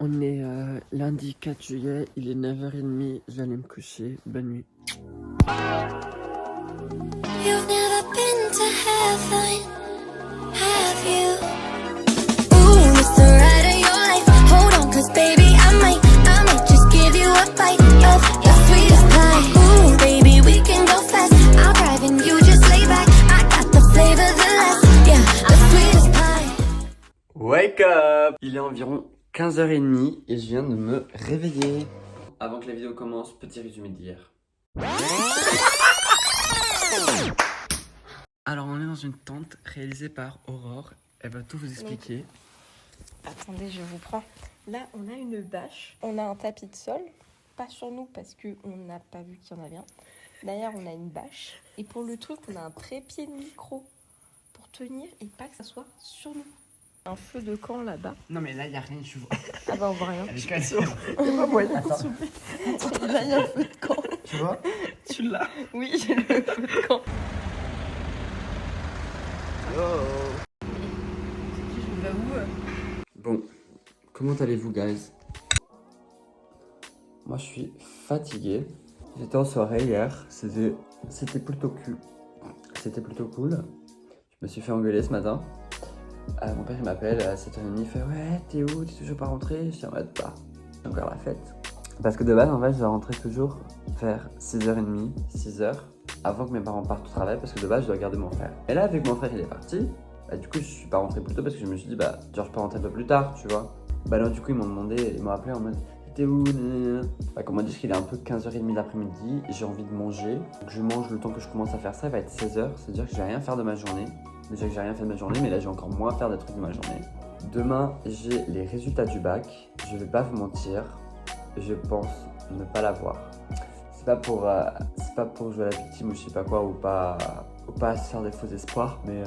On est lundi 4 juillet, il est 9h30, j'allais me coucher, bonne nuit. You've never been to heaven, have you? Ooh, it's the ride of your life. Hold on, cause baby, I might just give you a bite of your sweetest pie. Ooh, baby, we can go fast. I'll drive and you just lay back. I got the flavor, the last, yeah, the sweetest pie. Wake up! Il est environ 15h30 et je viens de me réveiller. Avant que la vidéo commence, petit résumé d'hier. Alors on est dans une tente réalisée par Aurore, elle va tout vous expliquer. Attendez, je vous prends. Là, on a une bâche. On a un tapis de sol. Pas sur nous parce qu'on n'a pas vu qu'il y en avait un. Derrière, on a une bâche. Et pour le truc, on a un trépied de micro pour tenir et pas que ça soit sur nous. Un feu de camp là-bas. Non mais là il n'y a rien, je vois. Ah bah on voit rien. Elle est cassée. C'est pas moyen, s'il vous plaît. Là, il y a un feu de camp. Tu vois? Tu l'as? Oui, j'ai le feu de camp. Je vais où? Bon, comment allez-vous guys? Moi je suis fatigué. J'étais en soirée hier, c'était plutôt cool. C'était plutôt cool. Je me suis fait engueuler ce matin. Mon père il m'appelle à 7h30, il fait ouais t'es où? T'es toujours pas rentré? Je suis en mode bah, j'ai encore la fête. Parce que de base en fait je dois rentrer toujours vers 6h30, 6h avant que mes parents partent au travail parce que de base je dois garder mon frère. Et là vu que mon frère il est parti, bah du coup je suis pas rentré plus tôt parce que je me suis dit bah genre je peux rentrer un peu plus tard tu vois. Bah non du coup ils m'ont demandé, ils m'ont appelé en mode t'es où? Bah comme on dit qu'il est un peu 15h30 l'après-midi et j'ai envie de manger. Donc je mange le temps que je commence à faire ça, il va être 16h, c'est-à-dire que je vais rien faire de ma journée. Déjà que j'ai rien fait de ma journée mais là j'ai encore moins à faire des trucs de ma journée. Demain j'ai les résultats du bac, je vais pas vous mentir, je pense ne pas l'avoir. C'est pas pour jouer à la victime ou je sais pas quoi ou pas se faire des faux espoirs mais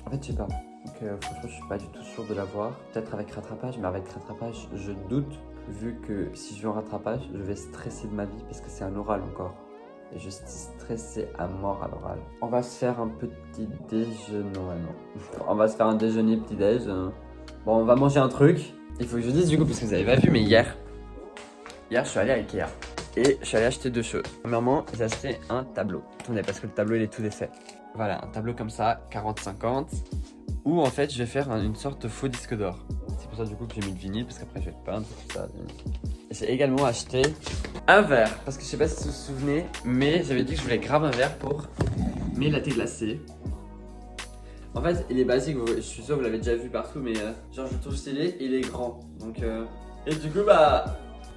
en fait je sais pas. Donc franchement je suis pas du tout sûr de l'avoir. Peut-être avec rattrapage mais avec rattrapage je doute vu que si je vais en rattrapage je vais stresser de ma vie parce que c'est un oral encore. Et je suis stressé à mort à l'oral. On va se faire un petit déjeuner. Non. On va se faire un déjeuner, petit déj. Bon, on va manger un truc. Il faut que je dise du coup, parce que vous avez pas vu, mais hier, je suis allé à Ikea. Et je suis allé acheter deux choses. Premièrement, j'ai acheté un tableau. Attendez, parce que le tableau, il est tout défait. Voilà, un tableau comme ça, 40-50. Où en fait, je vais faire une sorte de faux disque d'or. C'est pour ça du coup que j'ai mis le vinyle, parce qu'après, je vais le peindre, tout ça. J'ai également acheté un verre, parce que je sais pas si vous vous souvenez, mais j'avais dit que je voulais grave un verre pour mes latte glacés. En fait, il est basique, je suis sûr que vous l'avez déjà vu partout, mais genre je le trouve stylé et il est grand. Donc, et du coup, bah,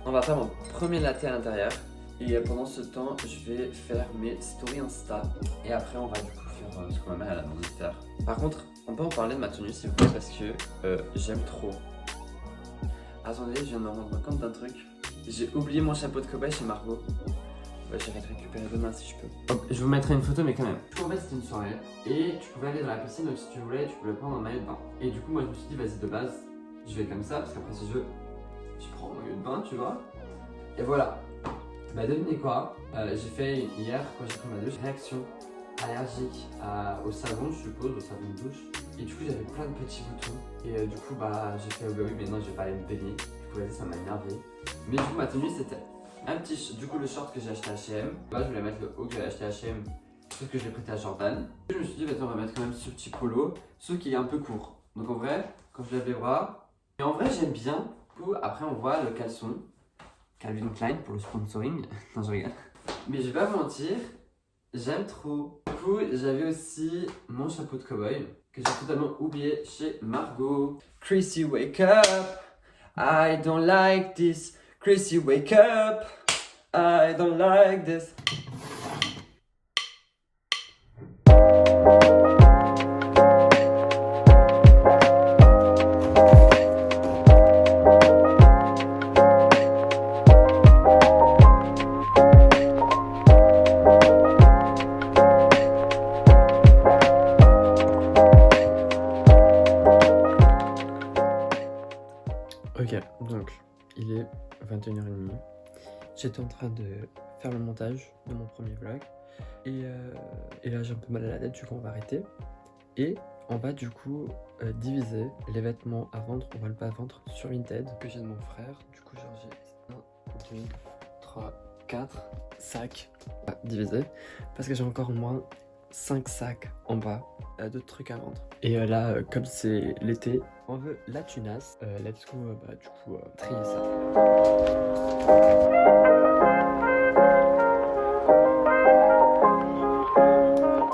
on va faire mon premier latte à l'intérieur. Et pendant ce temps, je vais faire mes stories Insta. Et après, on va du coup faire ce que ma mère elle a demandé de faire. Par contre, on peut en parler de ma tenue s'il vous plaît, parce que j'aime trop. Attendez, je viens de me rendre compte d'un truc. J'ai oublié mon chapeau de cobaye chez Margot. Bah, j'irai le récupérer demain si je peux. Hop, je vous mettrai une photo, mais quand même. En fait, c'était une soirée et tu pouvais aller dans la piscine, donc si tu voulais, tu pouvais prendre un maillot de bain. Et du coup, moi, je me suis dit, vas-y, de base, je vais comme ça, parce qu'après, si je prends un maillot de bain, tu vois. Et voilà. Bah, devinez quoi, j'ai fait hier, quand j'ai pris ma douche, réaction allergique au savon, je suppose, au savon de douche. Et du coup, j'avais plein de petits boutons. Et du coup, bah, j'ai fait, bah oui, mais non, je vais pas aller me baigner. Du coup, vas-y, ça m'a énervé. Mais du coup, ma tenue, c'était un petit, du coup, le short que j'ai acheté à H&M. Là, je voulais mettre le haut que j'ai acheté à H&M, sauf que je l'ai prêté à Jordan. Je me suis dit, vas-y, on va mettre quand même ce petit polo, sauf qu'il est un peu court. Donc en vrai, quand je lève les bras, et en vrai, j'aime bien. Du coup, après, on voit le caleçon. Calvin Klein pour le sponsoring. Non, je rigole. Mais je vais pas vous mentir, j'aime trop. Du coup, j'avais aussi mon chapeau de cow-boy que j'ai totalement oublié chez Margot. Chrissy, wake up. I don't like this. Chrissy, wake up. I don't like this. Ok, donc il est 21h30. J'étais en train de faire le montage de mon premier vlog. Et là j'ai un peu mal à la tête, du coup on va arrêter. Et On va du coup diviser les vêtements à vendre, on va le pas vendre sur Vinted que j'ai de mon frère. Du coup genre j'ai 1, 2, 3, 4 sacs à diviser parce que j'ai encore au moins 5 sacs en bas de trucs à vendre. Et là comme c'est l'été, on veut la tunasse. Let's go du coup trier ça.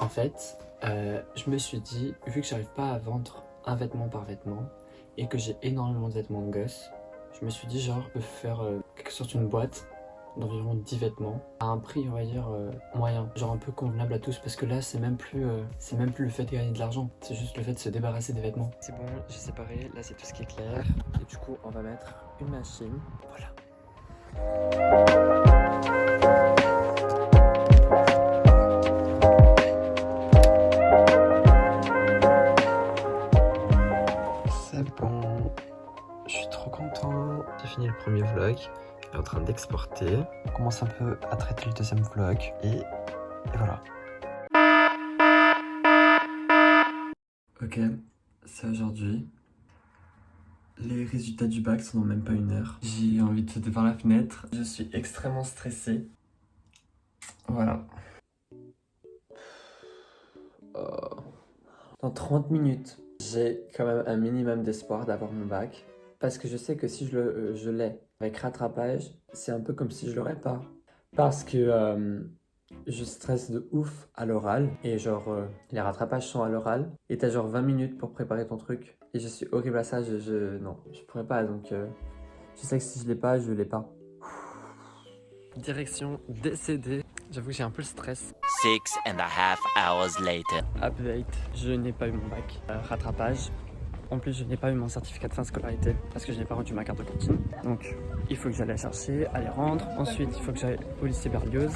En fait, je me suis dit, vu que j'arrive pas à vendre un vêtement par vêtement et que j'ai énormément de vêtements de gosse, je me suis dit genre je peux faire quelque sorte une boîte d'environ 10 vêtements à un prix on va dire moyen, genre un peu convenable à tous parce que là c'est même plus le fait de gagner de l'argent, c'est juste le fait de se débarrasser des vêtements. C'est bon, j'ai séparé, là c'est tout ce qui est clair et du coup on va mettre une machine, voilà. J'ai fini le premier vlog, il est en train d'exporter. On commence un peu à traiter le deuxième vlog et voilà. Ok, c'est aujourd'hui. Les résultats du bac sont dans même pas 1 heure. J'ai envie de sauter par la fenêtre. Je suis extrêmement stressé. Voilà. Oh. Dans 30 minutes, j'ai quand même un minimum d'espoir d'avoir mon bac. Parce que je sais que si je l'ai avec rattrapage, c'est un peu comme si je l'aurais pas. Parce que je stresse de ouf à l'oral. Et genre, les rattrapages sont à l'oral. Et t'as genre 20 minutes pour préparer ton truc. Et je suis horrible à ça, non, je pourrais pas. Donc, je sais que si je l'ai pas, je l'ai pas. Direction décédé. J'avoue que j'ai un peu le stress. 6.5 hours later. Update, je n'ai pas eu mon bac. Rattrapage. En plus, je n'ai pas eu mon certificat de fin de scolarité parce que je n'ai pas rendu ma carte de cantine. Donc, il faut que j'aille la chercher, aller rendre. Ensuite, il faut que j'aille au lycée Berlioz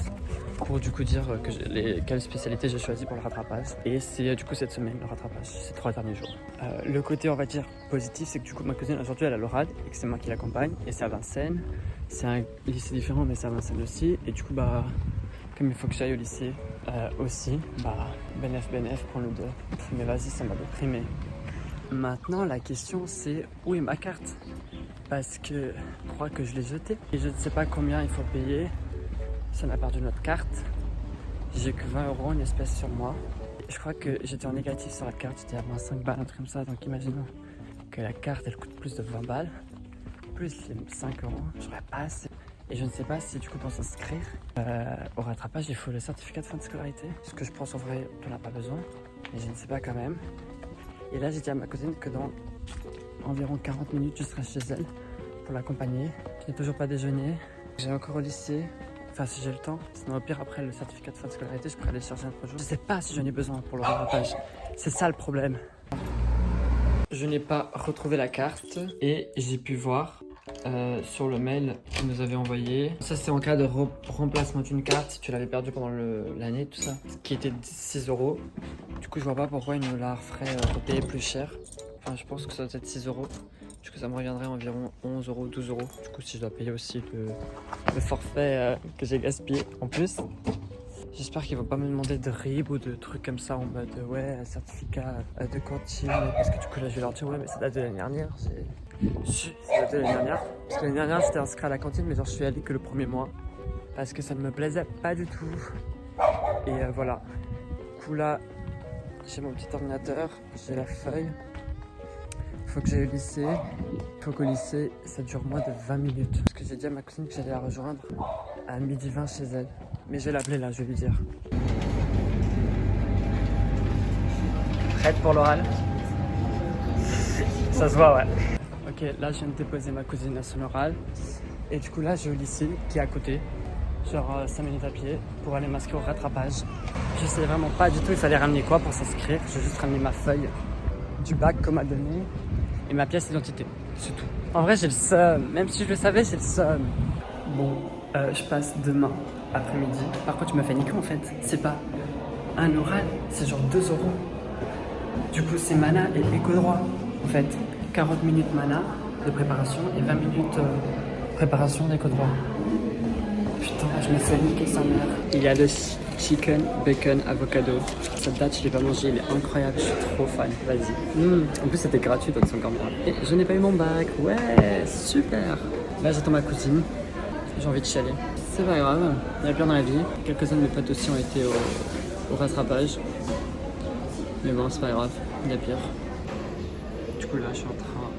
pour du coup dire que quelle spécialité j'ai choisi pour le rattrapage. Et c'est du coup cette semaine le rattrapage, ces 3 derniers jours. Le côté, on va dire, positif, c'est que du coup, ma cousine aujourd'hui, elle a l'oral et que c'est moi qui l'accompagne. Et c'est à Vincennes. C'est un lycée différent, mais c'est à Vincennes aussi. Et du coup, comme il faut que j'aille au lycée aussi, BNF, prends le 2. Mais vas-y, ça m'a déprimé. Maintenant, la question c'est où est ma carte? Parce que je crois que je l'ai jetée et je ne sais pas combien il faut payer si on a perdu notre carte. J'ai que 20 € en espèces sur moi. Je crois que j'étais en négatif sur la carte, j'étais à moins 5 balles, un truc comme ça. Donc imaginons que la carte elle coûte plus de 20 balles, plus les 5 €, j'aurais pas assez. Et je ne sais pas si du coup pour s'inscrire au rattrapage il faut le certificat de fin de scolarité. Ce que je pense en vrai on n'a pas besoin, mais je ne sais pas quand même. Et là, j'ai dit à ma cousine que dans environ 40 minutes, je serai chez elle pour l'accompagner. Je n'ai toujours pas déjeuné. J'ai encore au lycée, enfin si j'ai le temps. Sinon, au pire, après le certificat de fin de scolarité, je pourrais aller chercher un autre jour. Je ne sais pas si j'en ai besoin pour le rattrapage. C'est ça le problème. Je n'ai pas retrouvé la carte et j'ai pu voir sur le mail qu'ils nous avaient envoyé. Ça, c'est en cas de remplacement d'une carte si tu l'avais perdue pendant l'année, tout ça, qui était 6 €. Du coup, je vois pas pourquoi ils nous la referaient repayer plus cher. Enfin, je pense que ça doit être 6 €. Du coup, ça me reviendrait environ 11 €, 12 €. Du coup, si je dois payer aussi le forfait que j'ai gaspillé en plus. J'espère qu'ils vont pas me demander de RIB ou de trucs comme ça en mode ouais, certificat de cantine. Parce que du coup, là, je vais leur dire ouais, mais ça date de l'année dernière. Ça date de l'année dernière. Parce que l'année dernière, j'étais inscrit à la cantine, mais genre, je suis allé que le premier mois. Parce que ça ne me plaisait pas du tout. Et voilà. Du coup, là, j'ai mon petit ordinateur, j'ai la feuille. Il faut que j'aille au lycée. Il faut qu'au lycée, ça dure moins de 20 minutes. Parce que j'ai dit à ma cousine que j'allais la rejoindre à 12h20 chez elle. Mais je vais l'appeler là, je vais lui dire. Prête pour l'oral? Ça se voit, ouais. Ok, là je viens de déposer ma cousine à son oral. Et du coup là, je vais au lycée qui est à côté. Genre 5 minutes à pied pour aller m'inscrire au rattrapage. Je sais vraiment pas du tout il fallait ramener quoi pour s'inscrire. J'ai juste ramené ma feuille du bac qu'on m'a donné et ma pièce d'identité, c'est tout. En vrai j'ai le seum, même si je le savais j'ai le seum. Bon, je passe demain après-midi. Par contre tu m'as fait niquer en fait, c'est pas un oral, c'est genre 2 €. Du coup c'est mana et éco-droit en fait. 40 minutes mana de préparation et 20 minutes préparation d'éco-droit. Putain, je me fais niquer sa mère. Il y a le chicken, bacon, avocado. Cette date, je l'ai pas mangé, il est incroyable, je suis trop fan. Vas-y. En plus, c'était gratuit, donc c'est encore bien. Et je n'ai pas eu mon bac. Ouais, super. Là, j'attends ma cousine. J'ai envie de chialer. C'est pas grave, il y a pire dans la vie. Quelques-uns de mes potes aussi ont été au rattrapage. Mais bon, c'est pas grave, il y a pire. Du coup, là, je suis en train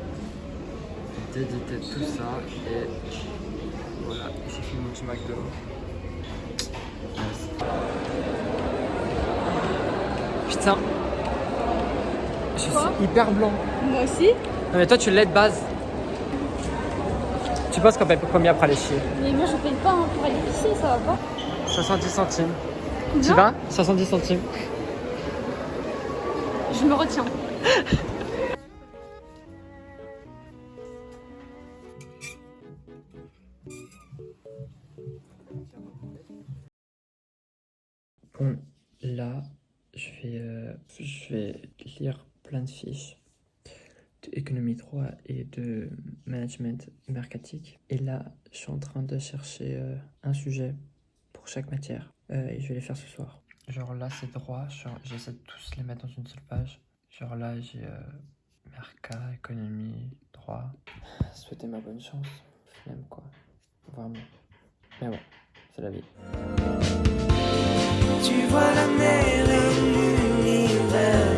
d'éditer tout ça et voilà, j'ai fait mon petit McDo. Putain, je suis hyper blanc. Moi aussi. Non mais toi tu l'es de base. Tu penses qu'on paye combien pour aller chier? Mais moi je paye pas hein, pour aller pisser, ça va pas. 70 centimes. Combien? Tu vas? 70 centimes. Je me retiens. Bon, là, je vais lire plein de fiches d'économie 3 et de management mercatique. Et là, je suis en train de chercher un sujet pour chaque matière. Et je vais les faire ce soir. Genre là, c'est droit. J'essaie de tous les mettre dans une seule page. Genre là, j'ai merca, économie, droit. Souhaitez ma bonne chance. Flemme quoi. Vraiment. Mais bon, c'est la vie. Tu vois la mer et l'univers,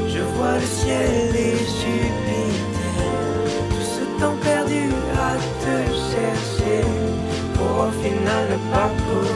je vois le ciel et Jupiter. Tout ce temps perdu à te chercher, pour au final ne pas courir.